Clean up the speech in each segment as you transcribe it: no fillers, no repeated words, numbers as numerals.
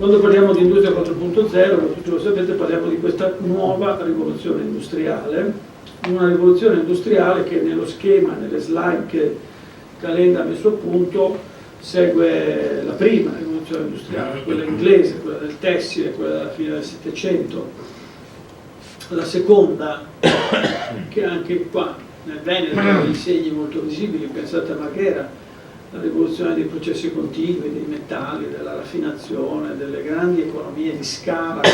Quando parliamo di industria 4.0, come tutti lo sapete, parliamo di questa nuova rivoluzione industriale, una rivoluzione industriale che nello schema, nelle slide che Calenda ha messo a punto, segue la prima rivoluzione industriale, quella inglese, quella del tessile, quella della fine del Settecento. La seconda, che anche qua nel Veneto ha dei segni molto visibili, pensate a Marghera, la rivoluzione dei processi continui, dei metalli, della raffinazione, delle grandi economie di scala che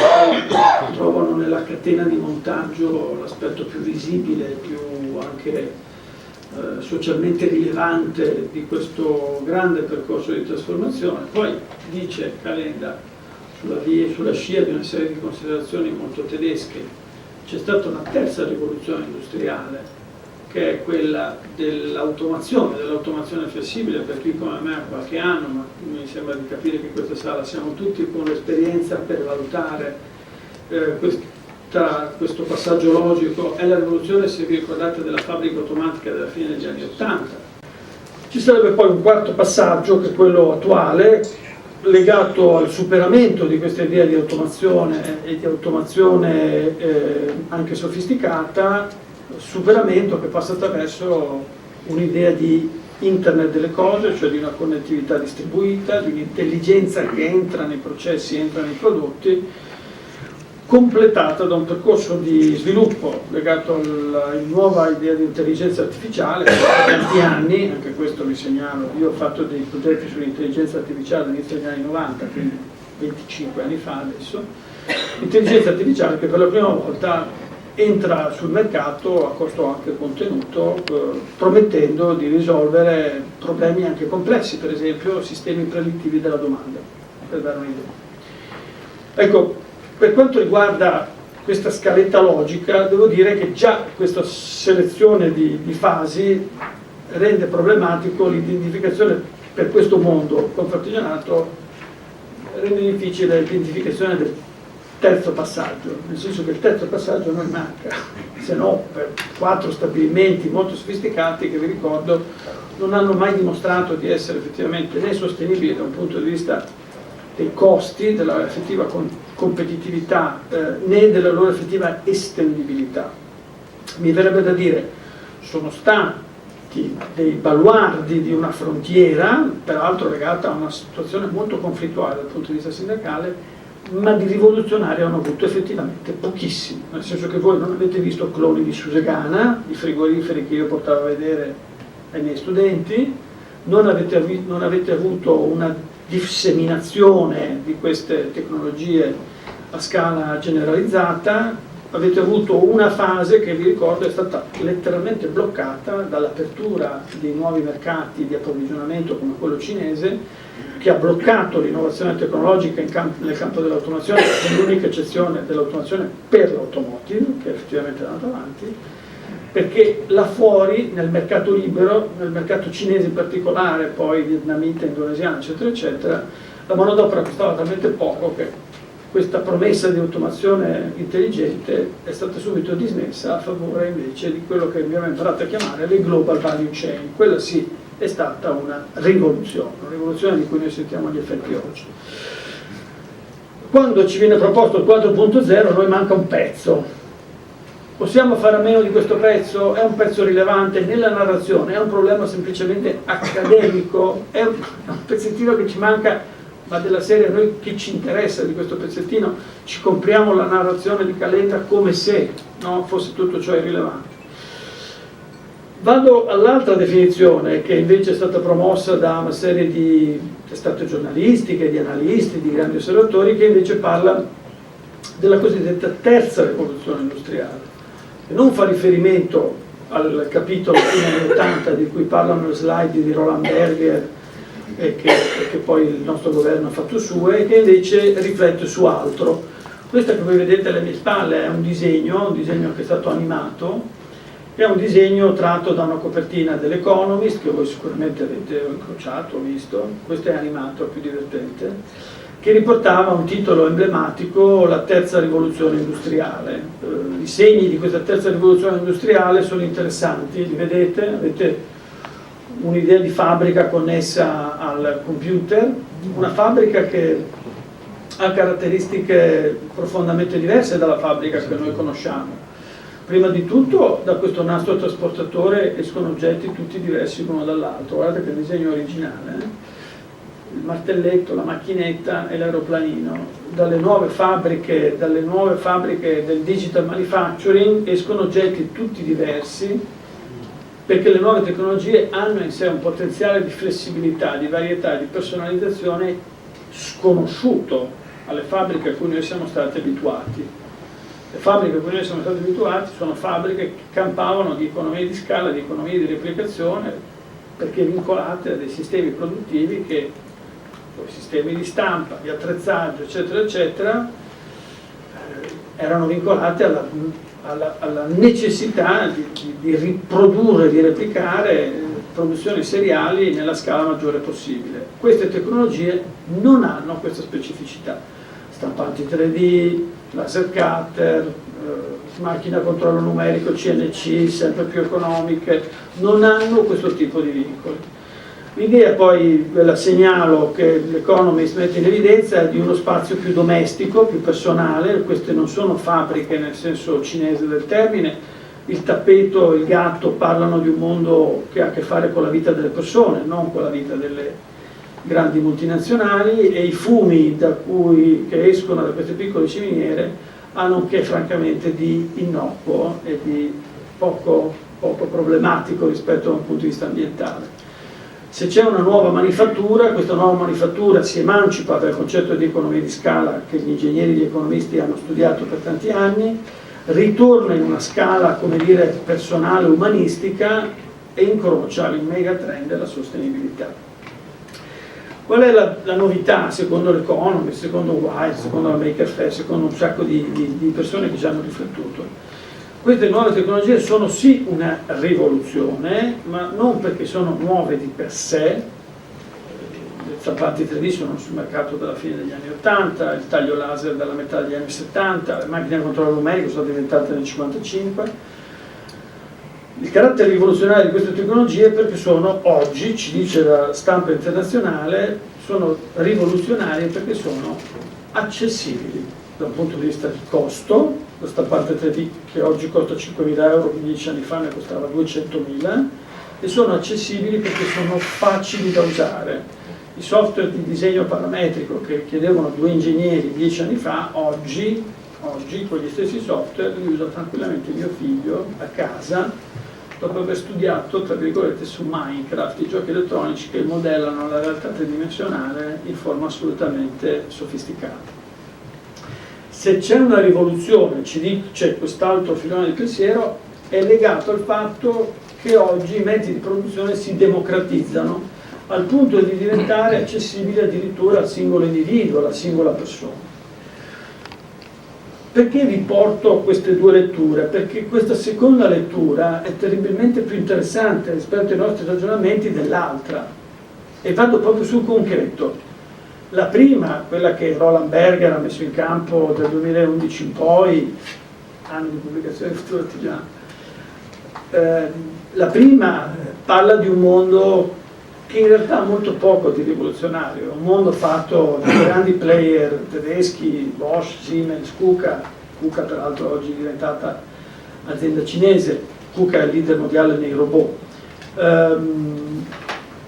poi trovano nella catena di montaggio l'aspetto più visibile, più anche socialmente rilevante di questo grande percorso di trasformazione. Poi dice Calenda, sulla scia di una serie di considerazioni molto tedesche, c'è stata una terza rivoluzione industriale, che è quella dell'automazione flessibile. Per chi come me ha qualche anno, ma mi sembra di capire che in questa sala siamo tutti con l'esperienza per valutare questo passaggio logico, è la rivoluzione, se vi ricordate, della fabbrica automatica della fine degli anni '80. Ci sarebbe poi un quarto passaggio, che è quello attuale, legato al superamento di questa idea di automazione e di automazione anche sofisticata, superamento che passa attraverso un'idea di internet delle cose, cioè di una connettività distribuita, di un'intelligenza che entra nei processi, entra nei prodotti, completata da un percorso di sviluppo legato alla nuova idea di intelligenza artificiale. Da tanti anni, anche questo vi segnalo, io ho fatto dei progetti sull'intelligenza artificiale all'inizio degli anni 90, quindi 25 anni fa adesso, intelligenza artificiale che per la prima volta entra sul mercato a costo anche contenuto, promettendo di risolvere problemi anche complessi, per esempio sistemi predittivi della domanda, per dare un'idea. Ecco, per quanto riguarda questa scaletta logica, devo dire che già questa selezione di fasi rende problematico l'identificazione per questo mondo confartigianato, rende difficile l'identificazione del terzo passaggio, nel senso che il terzo passaggio non manca, se no per 4 stabilimenti molto sofisticati che, vi ricordo, non hanno mai dimostrato di essere effettivamente né sostenibili da un punto di vista dei costi, della effettiva competitività, né della loro effettiva estendibilità. Mi verrebbe da dire, sono stati dei baluardi di una frontiera, peraltro legata a una situazione molto conflittuale dal punto di vista sindacale, ma di rivoluzionari hanno avuto effettivamente pochissimo, nel senso che voi non avete visto cloni di Susegana, di frigoriferi che io portavo a vedere ai miei studenti, non avete avuto una disseminazione di queste tecnologie a scala generalizzata, avete avuto una fase che, vi ricordo, è stata letteralmente bloccata dall'apertura dei nuovi mercati di approvvigionamento come quello cinese, che ha bloccato l'innovazione tecnologica nel campo dell'automazione, con l'unica eccezione dell'automazione per l'automotive, che effettivamente è andata avanti, perché là fuori, nel mercato libero, nel mercato cinese in particolare, poi vietnamita, indonesiana, eccetera, eccetera, la manodopera costava talmente poco che questa promessa di automazione intelligente è stata subito dismessa a favore invece di quello che abbiamo imparato a chiamare le global value chain. Quella sì è stata una rivoluzione di cui noi sentiamo gli effetti oggi. Quando ci viene proposto il 4.0 a noi manca un pezzo. Possiamo fare a meno di questo pezzo? È un pezzo rilevante nella narrazione? È un problema semplicemente accademico? È un pezzettino che ci manca, ma della serie, a noi che ci interessa di questo pezzettino? Ci compriamo la narrazione di Calenda come se fosse tutto ciò irrilevante. Vado all'altra definizione che invece è stata promossa da una serie di testate giornalistiche, di analisti, di grandi osservatori, che invece parla della cosiddetta terza rivoluzione industriale, che non fa riferimento al capitolo fine anni 80 di cui parlano le slide di Roland Berger e che poi il nostro governo ha fatto sue, e che invece riflette su altro. Questa che voi vedete alle mie spalle è un disegno che è stato animato. È un disegno tratto da una copertina dell'Economist, che voi sicuramente avete incrociato, visto, questo è animato, è più divertente, che riportava un titolo emblematico, la terza rivoluzione industriale. I segni di questa terza rivoluzione industriale sono interessanti, li vedete? Avete un'idea di fabbrica connessa al computer, una fabbrica che ha caratteristiche profondamente diverse dalla fabbrica che noi conosciamo. Prima di tutto da questo nastro trasportatore escono oggetti tutti diversi l'uno dall'altro, guardate che disegno originale, il martelletto, la macchinetta e l'aeroplanino. Dalle nuove fabbriche del digital manufacturing escono oggetti tutti diversi, perché le nuove tecnologie hanno in sé un potenziale di flessibilità, di varietà, di personalizzazione sconosciuto alle fabbriche a cui noi siamo stati abituati. Le fabbriche a cui noi siamo stati abituati sono fabbriche che campavano di economie di scala, di economie di replicazione, perché vincolate a dei sistemi produttivi che, sistemi di stampa, di attrezzaggio, eccetera, eccetera, erano vincolate alla necessità di riprodurre, di replicare produzioni seriali nella scala maggiore possibile. Queste tecnologie non hanno questa specificità. Stampanti 3D, laser cutter, macchina a controllo numerico, CNC, sempre più economiche, non hanno questo tipo di vincoli. L'idea poi, ve la segnalo, che l'Economist mette in evidenza è di uno spazio più domestico, più personale. Queste non sono fabbriche nel senso cinese del termine, il tappeto, il gatto parlano di un mondo che ha a che fare con la vita delle persone, non con la vita delle grandi multinazionali, e i fumi che escono da queste piccole ciminiere hanno un che francamente di innocuo e di poco problematico rispetto da un punto di vista ambientale. Se c'è una nuova manifattura, questa nuova manifattura si emancipa dal concetto di economia di scala che gli ingegneri e gli economisti hanno studiato per tanti anni, ritorna in una scala, come dire, personale, umanistica, e incrocia il megatrend della sostenibilità. Qual è la novità secondo l'Economist, secondo Wise, secondo la Maker Faire, secondo un sacco di persone che ci hanno riflettuto? Queste nuove tecnologie sono sì una rivoluzione, ma non perché sono nuove di per sé. Le stampanti 3D sono sul mercato dalla fine degli anni 80, il taglio laser dalla metà degli anni 70, le macchine a controllo numerico sono diventate nel 55. Il carattere rivoluzionario di queste tecnologie è perché sono oggi, ci dice la stampa internazionale, sono rivoluzionarie perché sono accessibili da un punto di vista di costo. La stampante 3D che oggi costa 5.000 euro, 10 anni fa ne costava 200.000, e sono accessibili perché sono facili da usare. I software di disegno parametrico che chiedevano 2 ingegneri 10 anni fa, oggi con gli stessi software li usa tranquillamente mio figlio a casa, dopo aver studiato, tra virgolette, su Minecraft, i giochi elettronici che modellano la realtà tridimensionale in forma assolutamente sofisticata. Se c'è una rivoluzione, c'è quest'altro filone di pensiero, è legato al fatto che oggi i mezzi di produzione si democratizzano al punto di diventare accessibili addirittura al singolo individuo, alla singola persona. Perché vi porto queste due letture? Perché questa seconda lettura è terribilmente più interessante rispetto ai nostri ragionamenti dell'altra, e vado proprio sul concreto. La prima, quella che Roland Berger ha messo in campo dal 2011 in poi, anno di pubblicazione del Futuro Artigiano, la prima parla di un mondo che in realtà ha molto poco di rivoluzionario, un mondo fatto da grandi player tedeschi, Bosch, Siemens, KUKA peraltro oggi è diventata azienda cinese, KUKA è il leader mondiale nei robot.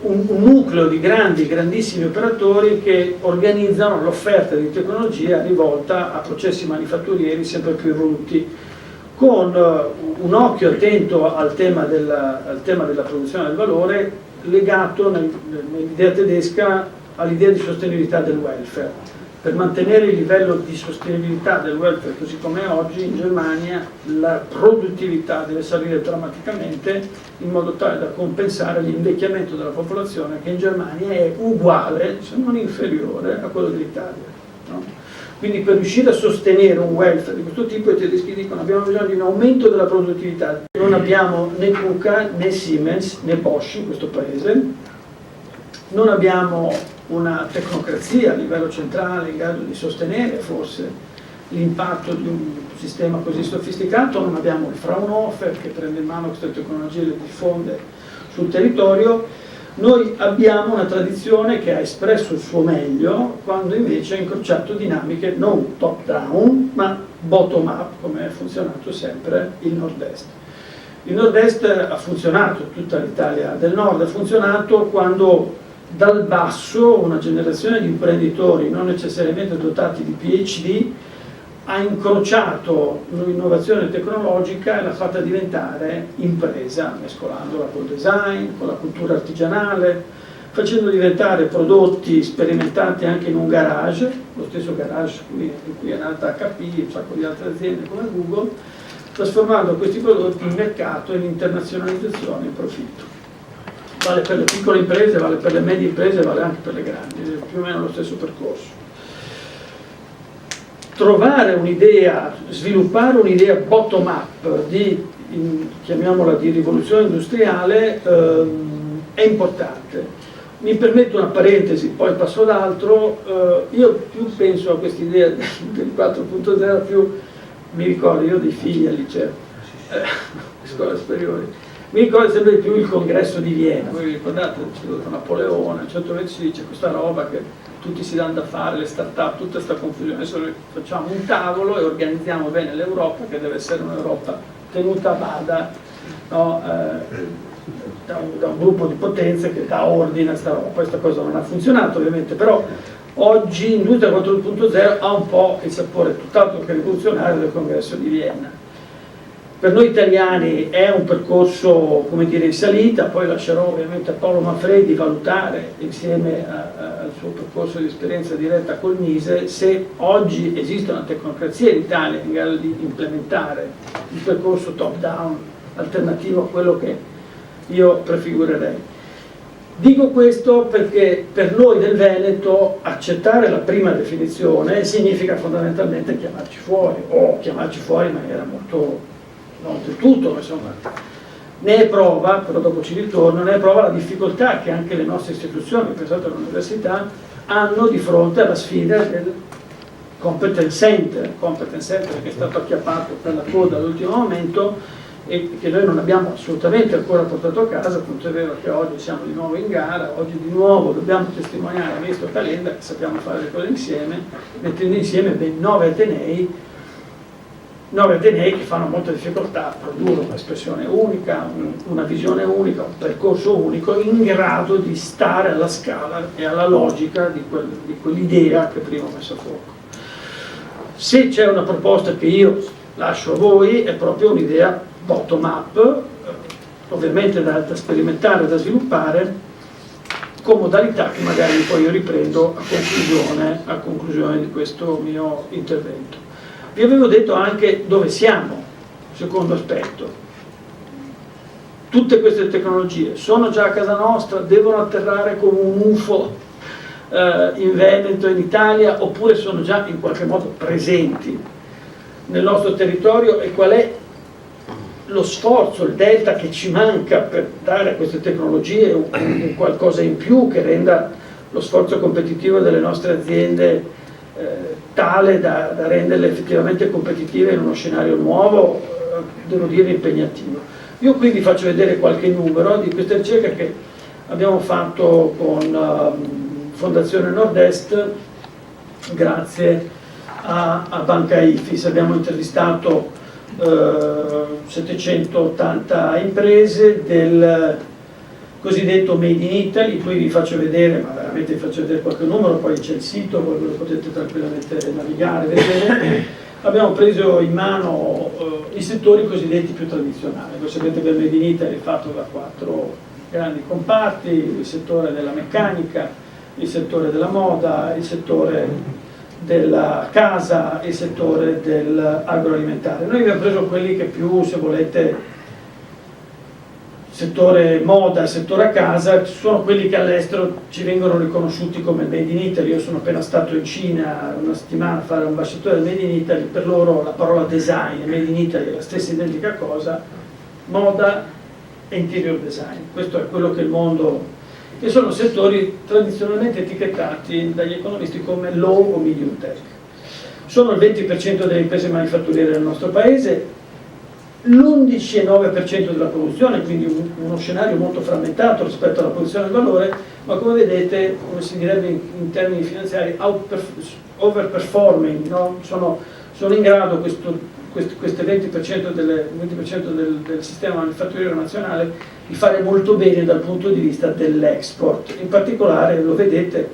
Un nucleo di grandissimi operatori che organizzano l'offerta di tecnologia rivolta a processi manifatturieri sempre più evoluti, con un occhio attento al tema della produzione del valore, legato nell'idea tedesca all'idea di sostenibilità del welfare. Per mantenere il livello di sostenibilità del welfare così come è oggi, in Germania la produttività deve salire drammaticamente in modo tale da compensare l'invecchiamento della popolazione, che in Germania è uguale, se non inferiore, a quello dell'Italia, no? Quindi per riuscire a sostenere un welfare di questo tipo, i tedeschi dicono abbiamo bisogno di un aumento della produttività. Non abbiamo né KUKA, né Siemens, né Bosch in questo paese, non abbiamo una tecnocrazia a livello centrale in grado di sostenere forse l'impatto di un sistema così sofisticato, non abbiamo il Fraunhofer che prende in mano queste tecnologie e le diffonde sul territorio, Noi abbiamo una tradizione che ha espresso il suo meglio quando invece ha incrociato dinamiche non top down ma bottom up, come è funzionato sempre il nord-est. Il nord-est ha funzionato, tutta l'Italia del nord ha funzionato quando dal basso una generazione di imprenditori non necessariamente dotati di PhD ha incrociato l'innovazione tecnologica e l'ha fatta diventare impresa, mescolandola col design, con la cultura artigianale, facendo diventare prodotti sperimentati anche in un garage, lo stesso garage in cui è nata HP, un sacco di altre aziende come Google, trasformando questi prodotti in mercato e in internazionalizzazione in profitto. Vale per le piccole imprese, vale per le medie imprese, vale anche per le grandi, è più o meno lo stesso percorso. Trovare un'idea, sviluppare un'idea bottom up chiamiamola di rivoluzione industriale, è importante. Mi permetto una parentesi, poi passo ad altro. Io più penso a quest'idea del 4.0, più mi ricordo, io ho dei figli al liceo, scuola superiore. Mi ricordo sempre di più il congresso di Vienna. Voi vi ricordate, c'è stato Napoleone, a un certo punto si dice questa roba che tutti si danno da fare, le start-up, tutta questa confusione. Adesso facciamo un tavolo e organizziamo bene l'Europa, che deve essere un'Europa tenuta a bada, no? Da un gruppo di potenze che dà ordine a questa roba. Questa cosa non ha funzionato ovviamente, però oggi Industria 4.0 ha un po' il sapore tutt'altro che rivoluzionario del congresso di Vienna. Per noi italiani è un percorso, come dire, in salita, poi lascerò ovviamente a Paolo Manfredi valutare insieme al suo percorso di esperienza diretta col Mise se oggi esiste una tecnocrazia in Italia in grado di implementare il percorso top down alternativo a quello che io prefigurerei. Dico questo perché per noi del Veneto accettare la prima definizione significa fondamentalmente chiamarci fuori, o chiamarci fuori in maniera molto, non del tutto, ma insomma, ne è prova, però dopo ci ritorno, ne è prova la difficoltà che anche le nostre istituzioni, pensate all'università, hanno di fronte alla sfida del competence center che è stato acchiappato per la coda all'ultimo momento e che noi non abbiamo assolutamente ancora portato a casa, appunto è vero che oggi siamo di nuovo in gara, oggi di nuovo dobbiamo testimoniare, visto Calenda, che sappiamo fare le cose insieme, mettendo insieme ben 9 atenei che fanno molta difficoltà a produrre un'espressione unica, una visione unica, un percorso unico in grado di stare alla scala e alla logica di quell'idea che prima ho messo a fuoco. Se c'è una proposta che io lascio a voi è proprio un'idea bottom up, ovviamente da sperimentare, da sviluppare, con modalità che magari poi io riprendo a conclusione di questo mio intervento. Vi avevo detto anche dove siamo, secondo aspetto. Tutte queste tecnologie sono già a casa nostra, devono atterrare come un UFO in Veneto, in Italia, oppure sono già in qualche modo presenti nel nostro territorio, e qual è lo sforzo, il delta che ci manca per dare a queste tecnologie un qualcosa in più che renda lo sforzo competitivo delle nostre aziende tale da renderle effettivamente competitive in uno scenario nuovo, devo dire impegnativo. Io qui vi faccio vedere qualche numero di questa ricerca che abbiamo fatto con Fondazione Nord-Est grazie a Banca Ifis. Abbiamo intervistato 780 imprese del cosiddetto Made in Italy. Qui vi faccio vedere, ma veramente vi faccio vedere qualche numero, poi c'è il sito, voi lo potete tranquillamente navigare, vedere. Abbiamo preso in mano i settori cosiddetti più tradizionali. Voi sapete che il Made in Italy è fatto da 4 grandi comparti: il settore della meccanica, il settore della moda, il settore della casa, il settore dell'agroalimentare. Noi abbiamo preso quelli che più, se volete, settore moda, settore casa, sono quelli che all'estero ci vengono riconosciuti come Made in Italy. Io sono appena stato in Cina una settimana a fare un ambasciatore del Made in Italy, per loro la parola design e Made in Italy è la stessa identica cosa, moda e interior design. Questo è quello che il mondo, e sono settori tradizionalmente etichettati dagli economisti come low o medium tech. Sono il 20% delle imprese manifatturiere del nostro paese. l'11,9% della produzione, quindi uno scenario molto frammentato rispetto alla produzione del valore, ma come vedete, come si direbbe in termini finanziari, overperforming, no? sono in grado queste 20% del sistema manifatturiero nazionale di fare molto bene dal punto di vista dell'export. In particolare, lo vedete,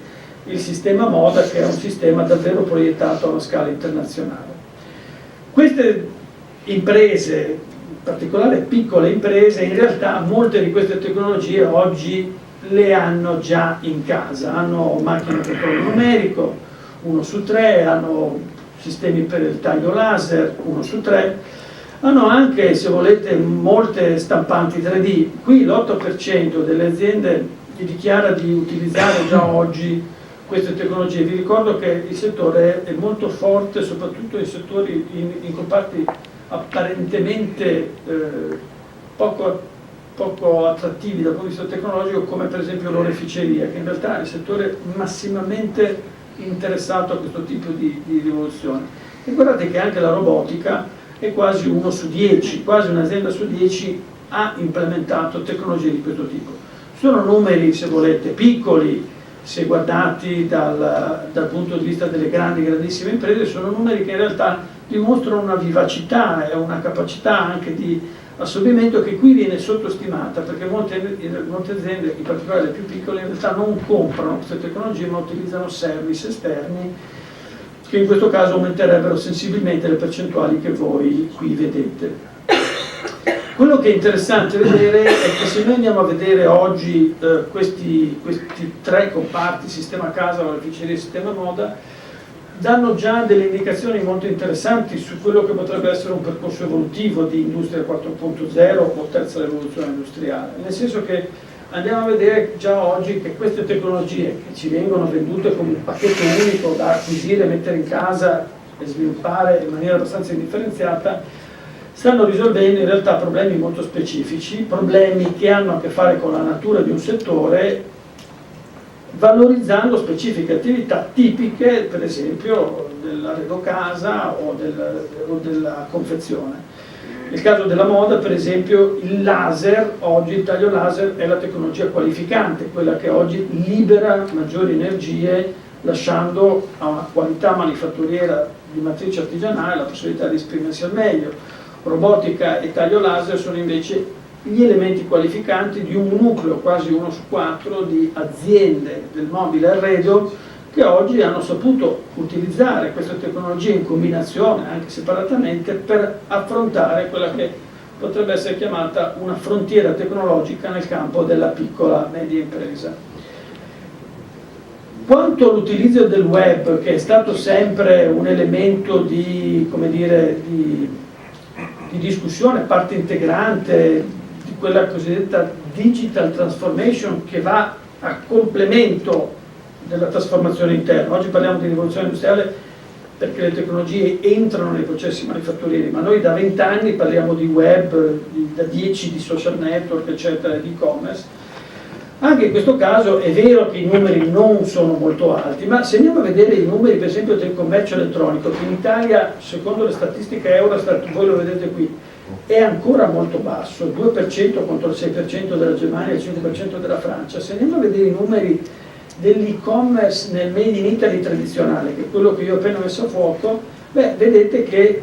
il sistema moda, che è un sistema davvero proiettato a una scala internazionale. Queste imprese, in particolare piccole imprese, in realtà molte di queste tecnologie oggi le hanno già in casa, hanno macchine a controllo numerico, 1 su 3, hanno sistemi per il taglio laser, 1 su 3, hanno anche, se volete, molte stampanti 3D. Qui l'8% delle aziende vi dichiara di utilizzare già oggi queste tecnologie. Vi ricordo che il settore è molto forte, soprattutto in settori, in comparti apparentemente poco attrattivi dal punto di vista tecnologico, come per esempio l'oreficeria, che in realtà è il settore massimamente interessato a questo tipo di rivoluzione. E guardate che anche la robotica è quasi 1 su 10, quasi un'azienda su 10 ha implementato tecnologie di questo tipo. Sono numeri, se volete, piccoli, se guardati dal punto di vista delle grandissime imprese, sono numeri che in realtà dimostrano una vivacità e una capacità anche di assorbimento che qui viene sottostimata, perché molte aziende, in particolare le più piccole, in realtà non comprano queste tecnologie ma utilizzano service esterni che in questo caso aumenterebbero sensibilmente le percentuali che voi qui vedete. Quello che è interessante vedere è che se noi andiamo a vedere oggi questi 3 comparti, sistema casa, oreficeria e sistema moda, danno già delle indicazioni molto interessanti su quello che potrebbe essere un percorso evolutivo di industria 4.0 o terza rivoluzione industriale, nel senso che andiamo a vedere già oggi che queste tecnologie che ci vengono vendute come un pacchetto unico da acquisire, mettere in casa e sviluppare in maniera abbastanza indifferenziata, stanno risolvendo in realtà problemi molto specifici, problemi che hanno a che fare con la natura di un settore, valorizzando specifiche attività tipiche, per esempio dell'arredo casa o della confezione. Nel caso della moda, per esempio, il laser, oggi il taglio laser è la tecnologia qualificante, quella che oggi libera maggiori energie, lasciando a una qualità manifatturiera di matrice artigianale la possibilità di esprimersi al meglio. Robotica e taglio laser sono invece gli elementi qualificanti di un nucleo, quasi 1 su 4, di aziende del mobile arredo che oggi hanno saputo utilizzare queste tecnologie in combinazione, anche separatamente, per affrontare quella che potrebbe essere chiamata una frontiera tecnologica nel campo della piccola e media impresa. Quanto all'utilizzo del web, che è stato sempre un elemento di, come dire, di discussione, parte integrante di quella cosiddetta digital transformation che va a complemento della trasformazione interna. Oggi parliamo di rivoluzione industriale perché le tecnologie entrano nei processi manifatturieri, ma noi da 20 anni parliamo di web, da 10 di social network, eccetera, di e-commerce. Anche in questo caso è vero che i numeri non sono molto alti, ma se andiamo a vedere i numeri per esempio del commercio elettronico, che in Italia, secondo le statistiche Eurostat, voi lo vedete qui, è ancora molto basso, 2% contro il 6% della Germania e il 5% della Francia. Se andiamo a vedere i numeri dell'e-commerce nel Made in Italy tradizionale, che è quello che io ho appena messo a fuoco, vedete che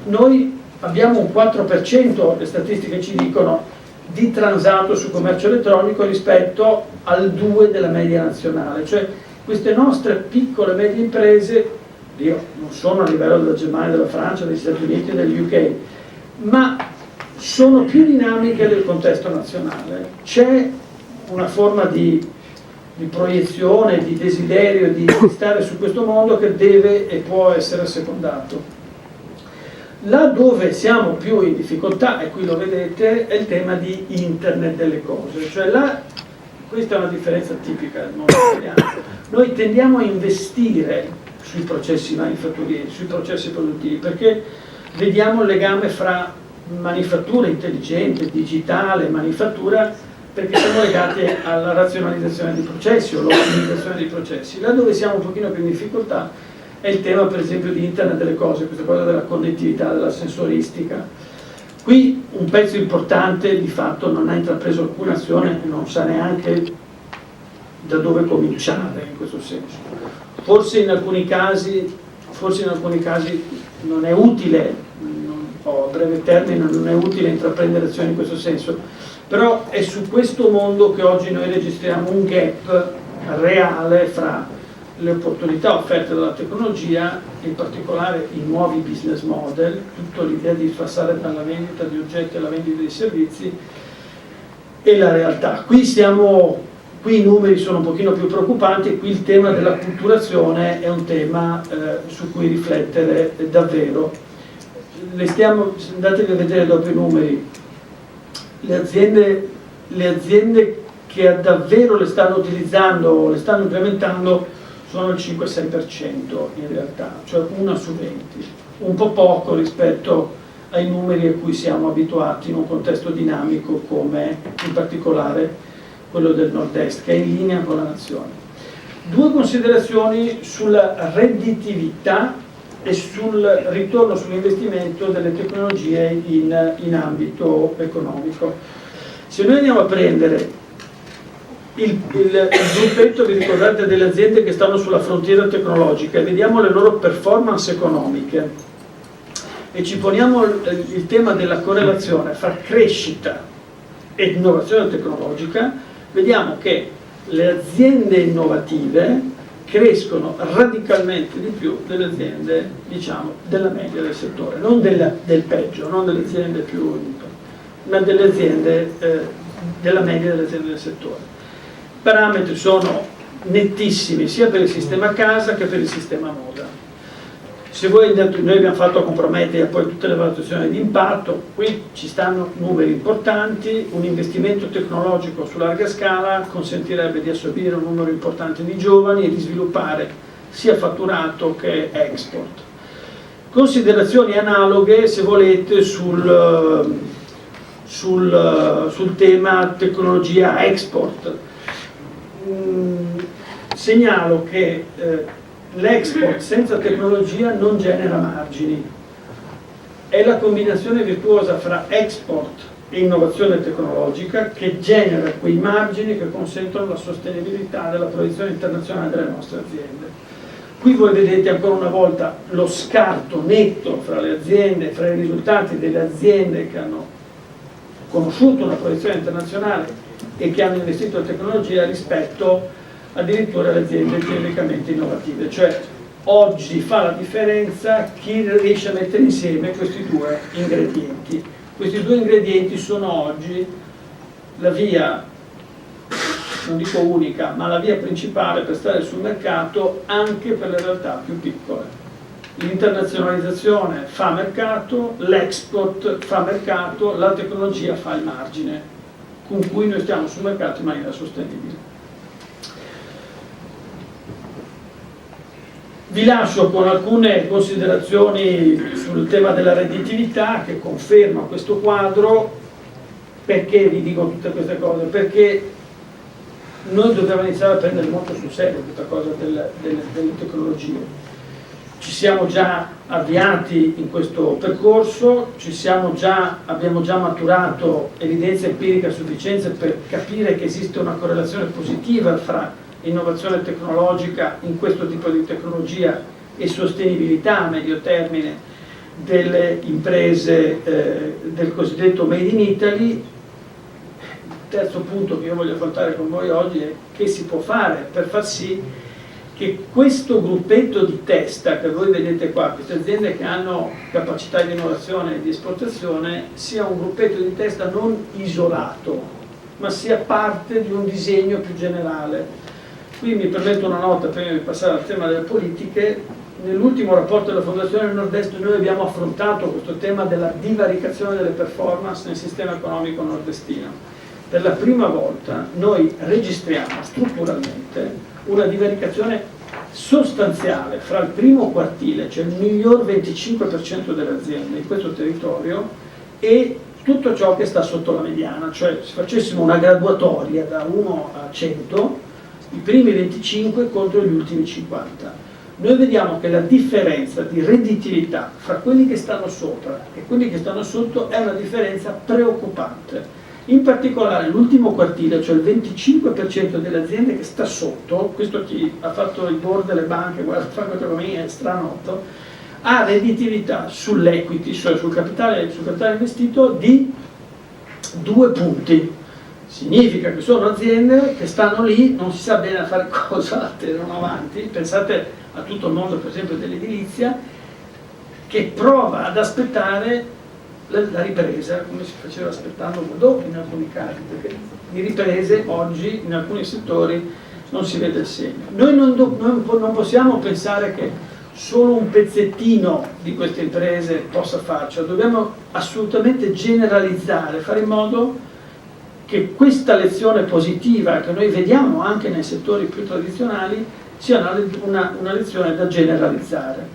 noi abbiamo un 4%, le statistiche ci dicono, di transato su commercio elettronico rispetto al 2% della media nazionale. Cioè queste nostre piccole e medie imprese, io non sono a livello della Germania, della Francia, degli Stati Uniti e degli UK, ma sono più dinamiche del contesto nazionale. C'è una forma di proiezione, di desiderio di stare su questo mondo che deve e può essere assecondato. Là dove siamo più in difficoltà, e qui lo vedete, è il tema di Internet delle cose, cioè là, questa è una differenza tipica del mondo italiano. Noi tendiamo a investire sui processi manifatturieri, sui processi produttivi, perché vediamo il legame fra manifattura intelligente, digitale, manifattura, perché siamo legati alla razionalizzazione dei processi o all'ottimizzazione dei processi. Là dove siamo un pochino più in difficoltà è è il tema per esempio di Internet delle cose, questa cosa della connettività, della sensoristica. Qui un pezzo importante di fatto non ha intrapreso alcuna azione e non sa neanche da dove cominciare in questo senso. Forse in alcuni casi non è utile, a breve termine non è utile intraprendere azioni in questo senso, però è su questo mondo che oggi noi registriamo un gap reale fra le opportunità offerte dalla tecnologia, in particolare i nuovi business model, tutta l'idea di passare dalla vendita di oggetti alla vendita di servizi, e la realtà. Qui i numeri sono un pochino più preoccupanti, e qui il tema dell'acculturazione è un tema su cui riflettere davvero. Andatevi a vedere dopo i numeri, le aziende che davvero le stanno utilizzando, le stanno implementando, sono il 5-6% in realtà, cioè 1 su 20, un po' poco rispetto ai numeri a cui siamo abituati in un contesto dinamico come in particolare quello del nord-est, che è in linea con la nazione. 2 considerazioni sulla redditività e sul ritorno sull'investimento delle tecnologie in ambito economico. Se noi andiamo a prendere il gruppetto, vi ricordate, delle aziende che stanno sulla frontiera tecnologica e vediamo le loro performance economiche e ci poniamo il tema della correlazione fra crescita e innovazione tecnologica, vediamo che le aziende innovative crescono radicalmente di più delle aziende, diciamo, della media del settore, non del peggio, non delle aziende più, ma delle aziende della media delle aziende del settore. I parametri sono nettissimi sia per il sistema casa che per il sistema moda. Se voi, noi abbiamo fatto a Compromedia poi tutte le valutazioni di impatto, qui ci stanno numeri importanti, un investimento tecnologico su larga scala consentirebbe di assorbire un numero importante di giovani e di sviluppare sia fatturato che export. Considerazioni analoghe, se volete, sul tema tecnologia export. Segnalo che l'export senza tecnologia non genera margini, è la combinazione virtuosa fra export e innovazione tecnologica che genera quei margini che consentono la sostenibilità della proiezione internazionale delle nostre aziende. Qui voi vedete ancora una volta lo scarto netto fra le aziende, fra i risultati delle aziende che hanno conosciuto una proiezione internazionale e che hanno investito in tecnologia rispetto addirittura alle aziende teoricamente innovative. Cioè oggi fa la differenza chi riesce a mettere insieme questi 2 ingredienti. Questi 2 ingredienti sono oggi la via, non dico unica, ma la via principale per stare sul mercato anche per le realtà più piccole. L'internazionalizzazione fa mercato, l'export fa mercato, la tecnologia fa il margine con cui noi stiamo sul mercato in maniera sostenibile. Vi lascio con alcune considerazioni sul tema della redditività che conferma questo quadro. Perché vi dico tutte queste cose? Perché noi dobbiamo iniziare a prendere molto sul serio questa cosa delle tecnologie. Ci siamo già avviati in questo percorso, abbiamo già maturato evidenza empirica a sufficienza per capire che esiste una correlazione positiva fra innovazione tecnologica in questo tipo di tecnologia e sostenibilità a medio termine delle imprese del cosiddetto Made in Italy. Il terzo punto che io voglio affrontare con voi oggi è che si può fare per far sì che questo gruppetto di testa che voi vedete qua, queste aziende che hanno capacità di innovazione e di esportazione, sia un gruppetto di testa non isolato, ma sia parte di un disegno più generale. Qui mi permetto una nota prima di passare al tema delle politiche. Nell'ultimo rapporto della Fondazione Nord-Est noi abbiamo affrontato questo tema della divaricazione delle performance nel sistema economico nordestino. Per la prima volta noi registriamo strutturalmente una divaricazione sostanziale fra il primo quartile, cioè il miglior 25% delle aziende in questo territorio, e tutto ciò che sta sotto la mediana. Cioè se facessimo una graduatoria da 1 a 100, i primi 25 contro gli ultimi 50. noi vediamo che la differenza di redditività fra quelli che stanno sopra e quelli che stanno sotto è una differenza preoccupante. In particolare l'ultimo quartile, cioè il 25% delle aziende che sta sotto, questo chi ha fatto il board delle banche, guarda, fa economia, è stranoto, ha redditività sull'equity, cioè sul capitale investito di 2 punti. Significa che sono aziende che stanno lì, non si sa bene a fare cosa, tengono avanti. Pensate a tutto il mondo, per esempio, dell'edilizia, che prova ad aspettare la ripresa, come si faceva aspettando Godot in alcuni casi, perché di riprese oggi in alcuni settori non si vede il segno. Noi non possiamo pensare che solo un pezzettino di queste imprese possa farcelo, dobbiamo assolutamente generalizzare, fare in modo che questa lezione positiva che noi vediamo anche nei settori più tradizionali sia una lezione da generalizzare,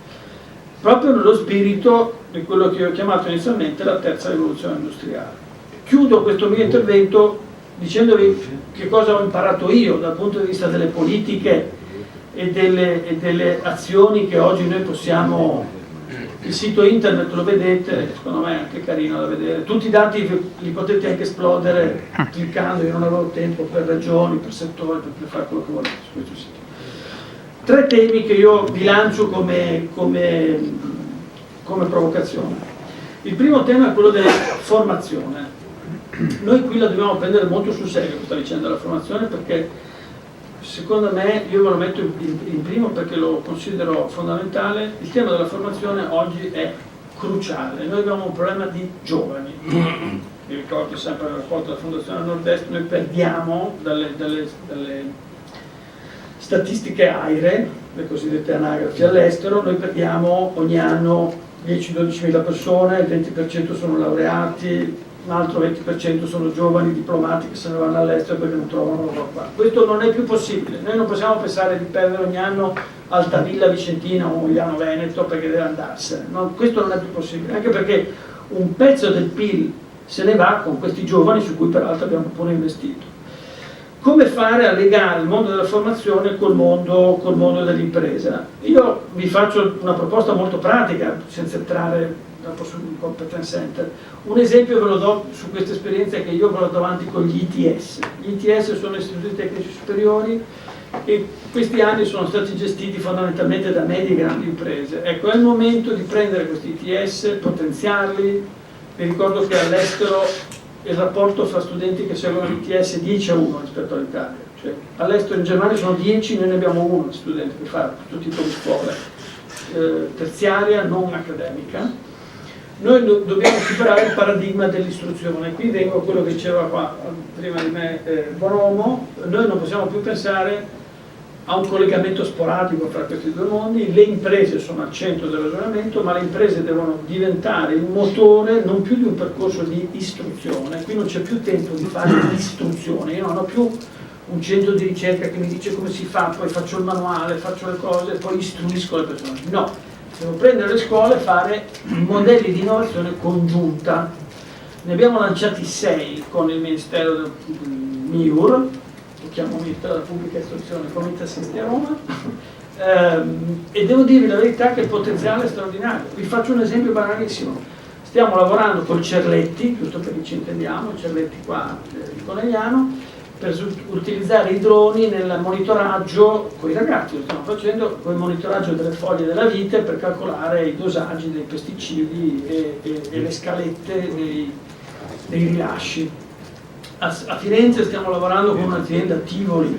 proprio nello spirito di quello che ho chiamato inizialmente la terza rivoluzione industriale. Chiudo questo mio intervento dicendovi che cosa ho imparato io dal punto di vista delle politiche e delle azioni che oggi noi possiamo. Il sito internet lo vedete, secondo me è anche carino da vedere, tutti i dati li potete anche esplodere cliccando, io non avevo tempo per regioni, per settori, per fare quello che volete su questo sito. 3 temi che io vi lancio come provocazione. Il primo tema è quello della formazione. Noi qui la dobbiamo prendere molto sul serio questa vicenda della formazione, perché secondo me, io ve lo metto in primo perché lo considero fondamentale, il tema della formazione oggi è cruciale. Noi abbiamo un problema di giovani. Vi ricordo sempre il rapporto della Fondazione Nord-Est, noi perdiamo dalle statistiche AIRE, le cosiddette anagrafi all'estero, noi perdiamo ogni anno 10-12 mila persone, il 20% sono laureati, un altro 20% sono giovani diplomati che se ne vanno all'estero perché non trovano lavoro qua. Questo non è più possibile, noi non possiamo pensare di perdere ogni anno Altavilla Vicentina o Mogliano Veneto perché deve andarsene, no, questo non è più possibile, anche perché un pezzo del PIL se ne va con questi giovani su cui peraltro abbiamo pure investito. Come fare a legare il mondo della formazione col mondo dell'impresa? Io vi faccio una proposta molto pratica, senza entrare dopo sul competence center. Un esempio ve lo do su questa esperienza che io vado avanti con gli ITS. Gli ITS sono istituti tecnici superiori e questi anni sono stati gestiti fondamentalmente da medie e grandi imprese. Ecco, è il momento di prendere questi ITS, potenziarli. Vi ricordo che all'estero il rapporto fra studenti che seguono l'ITS è 10-1 rispetto all'Italia. Cioè, all'estero in Germania sono 10, noi ne abbiamo 1 di studenti che fanno tutto tipo di scuola terziaria, non accademica. Noi dobbiamo superare il paradigma dell'istruzione. Qui vengo a quello che diceva qua prima di me Bonomo. Noi non possiamo più pensare a un collegamento sporadico fra questi due mondi. Le imprese sono al centro del ragionamento, ma le imprese devono diventare il motore non più di un percorso di istruzione. Qui non c'è più tempo di fare l'istruzione. Io non ho più un centro di ricerca che mi dice come si fa, poi faccio il manuale, faccio le cose e poi istruisco le persone. No. Devo prendere le scuole e fare modelli di innovazione congiunta. Ne abbiamo lanciati 6 con il Ministero del MIUR, lo chiamo Ministero della Pubblica Istruzione, Comite Assenti a Roma, e devo dirvi la verità che il potenziale è straordinario. Vi faccio un esempio banalissimo. Stiamo lavorando col Cerletti, giusto perché ci intendiamo, il Cerletti qua di Conegliano, per utilizzare i droni nel monitoraggio con i ragazzi, lo stiamo facendo con il monitoraggio delle foglie della vite per calcolare i dosaggi dei pesticidi e le scalette dei rilasci. A Firenze stiamo lavorando con un'azienda Tivoli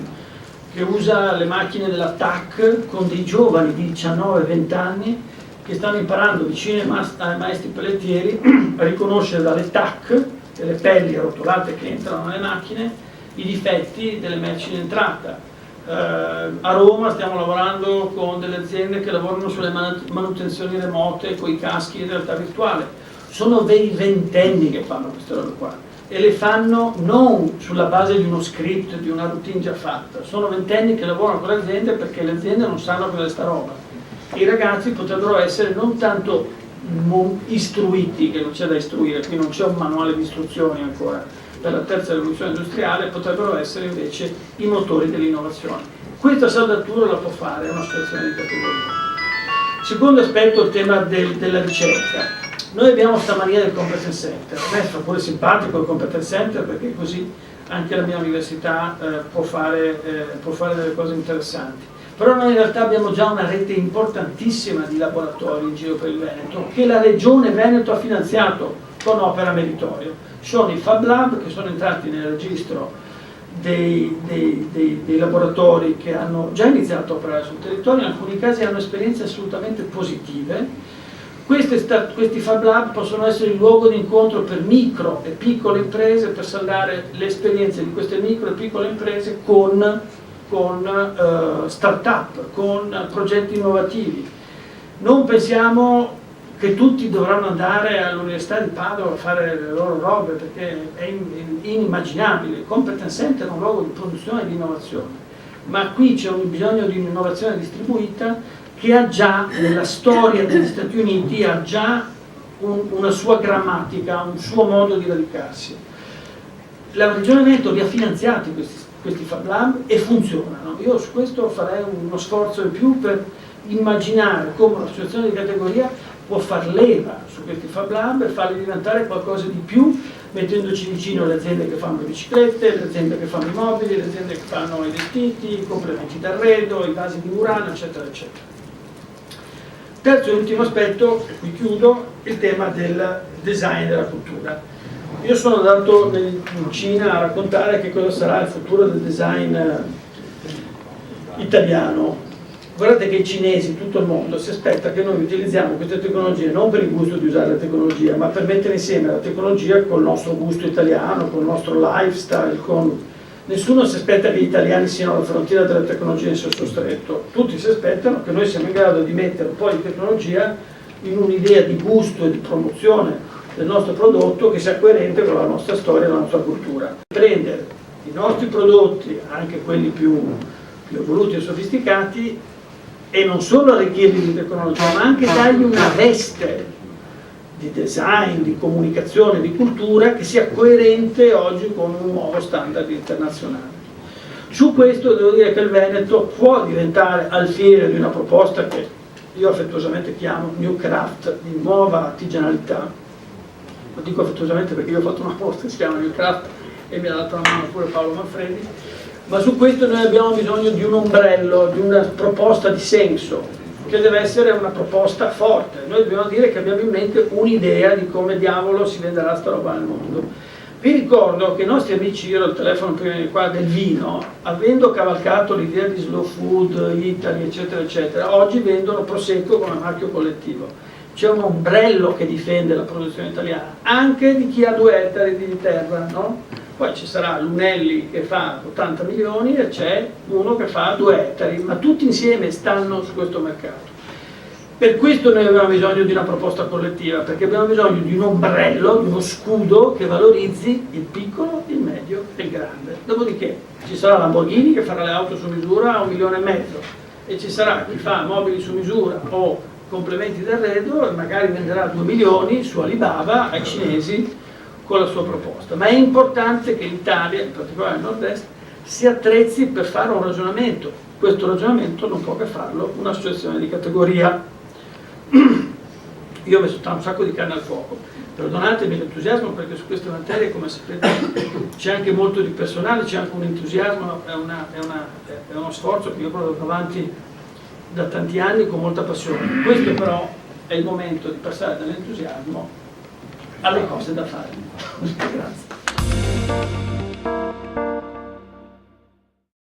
che usa le macchine della TAC con dei giovani di 19-20 anni che stanno imparando vicino ai maestri pellettieri a riconoscere dalle TAC, delle pelli rotolate che entrano nelle macchine, i difetti delle merci in entrata. A Roma stiamo lavorando con delle aziende che lavorano sulle manutenzioni remote con i caschi in realtà virtuale. Sono dei ventenni che fanno queste robe qua e le fanno non sulla base di uno script, di una routine già fatta, sono ventenni che lavorano con le aziende perché le aziende non sanno cos'è sta roba. E i ragazzi potrebbero essere non tanto istruiti, che non c'è da istruire, qui non c'è un manuale di istruzioni ancora, per la terza rivoluzione industriale, potrebbero essere invece i motori dell'innovazione. Questa saldatura la può fare un'associazione di categoria. Secondo aspetto, il tema della ricerca. Noi abbiamo questa mania del competence center. A me fa pure simpatico il competence center, perché così anche la mia università può fare delle cose interessanti. Però noi in realtà abbiamo già una rete importantissima di laboratori in giro per il Veneto, che la Regione Veneto ha finanziato con opera meritorio. Sono i Fab Lab che sono entrati nel registro dei laboratori che hanno già iniziato a operare sul territorio, in alcuni casi hanno esperienze assolutamente positive. Questi Fab Lab possono essere il luogo di incontro per micro e piccole imprese, per saldare le esperienze di queste micro e piccole imprese con start-up, con progetti innovativi. Non pensiamo che tutti dovranno andare all'Università di Padova a fare le loro robe, perché è inimmaginabile. Il Competence Center è un luogo di produzione e di innovazione, ma qui c'è un bisogno di un'innovazione distribuita che ha già, nella storia degli Stati Uniti, ha già una sua grammatica, un suo modo di radicarsi. La Regione Veneto li ha finanziati questi Fab Lab e funzionano. Io su questo farei uno sforzo in più per immaginare come un'associazione di categoria può far leva su questi Fab Lab e farli diventare qualcosa di più, mettendoci vicino le aziende che fanno le biciclette, le aziende che fanno i mobili, le aziende che fanno i vestiti, i complementi d'arredo, i vasi di Murano, eccetera, eccetera. Terzo e ultimo aspetto, e qui chiudo, il tema del design della cultura. Io sono andato in Cina a raccontare che cosa sarà il futuro del design italiano. Guardate che i cinesi, tutto il mondo, si aspetta che noi utilizziamo queste tecnologie non per il gusto di usare la tecnologia, ma per mettere insieme la tecnologia col nostro gusto italiano, col nostro lifestyle, Nessuno si aspetta che gli italiani siano alla frontiera della tecnologia in senso stretto. Tutti si aspettano che noi siamo in grado di mettere un po' di tecnologia in un'idea di gusto e di promozione del nostro prodotto che sia coerente con la nostra storia e la nostra cultura. Prendere i nostri prodotti, anche quelli più evoluti e sofisticati, e non solo arricchirli di tecnologia, ma anche dargli una veste di design, di comunicazione, di cultura che sia coerente oggi con un nuovo standard internazionale. Su questo devo dire che il Veneto può diventare alfiere di una proposta che io affettuosamente chiamo New Craft, di nuova artigianalità. Lo dico affettuosamente perché io ho fatto una proposta che si chiama New Craft e mi ha dato una mano pure Paolo Manfredi, ma su questo noi abbiamo bisogno di un ombrello, di una proposta di senso, che deve essere una proposta forte. Noi dobbiamo dire che abbiamo in mente un'idea di come diavolo si venderà sta roba nel mondo. Vi ricordo che i nostri amici, io ho il telefono prima di qua, del vino, avendo cavalcato l'idea di slow food, Italy, eccetera, eccetera, oggi vendono Prosecco come marchio collettivo. C'è un ombrello che difende la produzione italiana, anche di chi ha 2 ettari di terra, no? Poi ci sarà l'Unelli che fa 80 milioni e c'è uno che fa 2 ettari, ma tutti insieme stanno su questo mercato. Per questo noi abbiamo bisogno di una proposta collettiva, perché abbiamo bisogno di un ombrello, di uno scudo che valorizzi il piccolo, il medio e il grande. Dopodiché ci sarà Lamborghini che farà le auto su misura a 1,5 milioni e ci sarà chi fa mobili su misura o complementi d'arredo e magari venderà 2 milioni su Alibaba ai cinesi con la sua proposta. Ma è importante che l'Italia, in particolare il nord-est, si attrezzi per fare un ragionamento. Questo ragionamento non può che farlo un'associazione di categoria. Io ho messo un sacco di carne al fuoco, perdonatemi l'entusiasmo perché su queste materie, come sapete, c'è anche molto di personale, c'è anche un entusiasmo, è uno sforzo che io porto avanti da tanti anni con molta passione. Questo però è il momento di passare dall'entusiasmo alle cose da fare. Grazie.